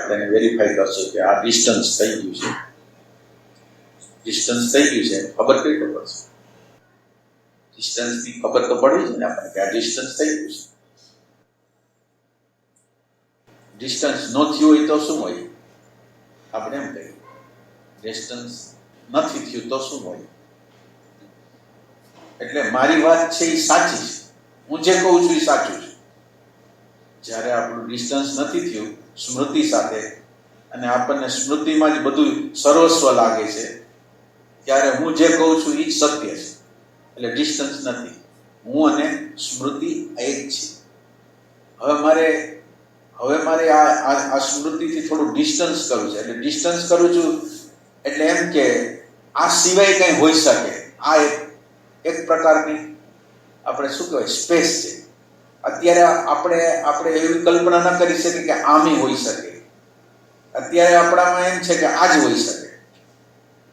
આપણે વેરીફાઈ કરશું કે આ ડિસ્ટન્સ થઈ ગયું છે. ડિસ્ટન્સ થઈ ગયું છે ખબર કઈ તો પડશે. ડિસ્ટન્સની ખબર તો પડવી છે ને આપણને કે આ ડિસ્ટન્સ થઈ ગયું છે. ડિસ્ટન્સ ન થયું હોય તો શું હોય? આપણે એમ કહીએ ડિસ્ટન્સ નથી થયું તો શું હોય? એટલે મારી વાત છે એ સાચી છે, હું જે કહું છું એ સાચું છે. જ્યારે આપણું ડિસ્ટન્સ નથી થયું સ્મૃતિ સાથે અને આપણને સ્મૃતિમાં જ બધું સર્વસ્વ લાગે છે, ત્યારે હું જે કહું છું એ સત્ય છે. એટલે ડિસ્ટન્સ નથી, હું અને સ્મૃતિ એક છે. હવે મારે આ સ્મૃતિથી થોડું ડિસ્ટન્સ કરવું છે. એટલે ડિસ્ટન્સ કરું છું એટલે એમ કે આ સિવાય કંઈ હોઈ શકે. આ એક પ્રકારની આપણે શું કહેવાય સ્પેસ છે. અત્યારે આપણે એવી કલ્પના ન કરી શકીએ કે આમી હોઈ શકે. અત્યારે આપણામાં એમ છે કે આ જ હોઈ શકે.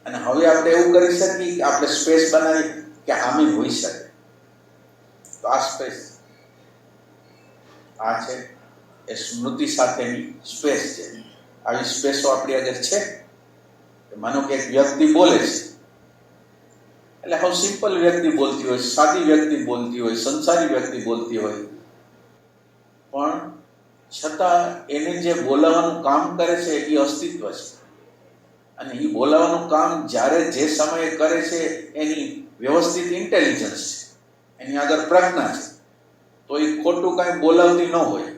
અને હવે આપણે એવું કરી શકીએ કે આપણે સ્પેસ બનાવી કે આમી હોઈ શકે. તો આ સ્પેસ આ છે એ સ્મૃતિ સાથેની સ્પેસ છે. આવી સ્પેસો આપણી આગળ છે. માનો કે એક વ્યક્તિ બોલે છે, એટલે હવે સિમ્પલ વ્યક્તિ બોલતી હોય, સાદી વ્યક્તિ બોલતી હોય, સંસારી વ્યક્તિ બોલતી હોય, પણ છતાં એને જે બોલાવવાનું કામ કરે છે એ અસ્તિત્વ છે. અને એ બોલાવવાનું કામ જ્યારે જે સમયે કરે છે એની વ્યવસ્થિત ઇન્ટેલિજન્સ છે, એની આગળ પ્રજ્ઞા છે. તો એ ખોટું કાંઈ બોલાવતી ન હોય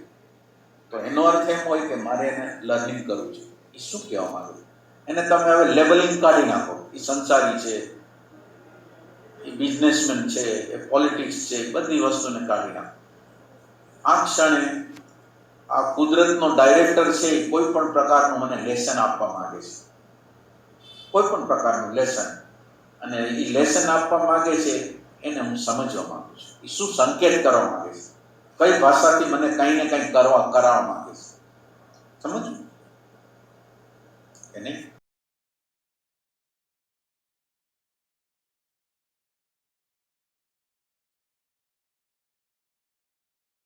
તો એનો અર્થ એમ હોય કે મારે એને લર્નિંગ કરવું છે. એ શું કહેવા માંગુ? એને તમે હવે લેબલિંગ કાઢી નાખો. એ સંસારી છે, એ બિઝનેસમેન છે, એ પોલિટિક્સ છે, બધી વસ્તુને કાઢી નાખો. આ ક્ષણે આ કુદરતનો ડાયરેક્ટર છે એ કોઈ પણ પ્રકારનું મને લેસન આપવા માંગે છે, કોઈ પણ પ્રકારનું લેસન. અને એ લેસન આપવા માંગે છે એને હું સમજવા માંગુ છું. એ શું સંકેત કરવા માંગે છે, કઈ ભાષાથી મને કંઈ ને કંઈ કરાવવા માંગે છે, સમજવું કે નહીં?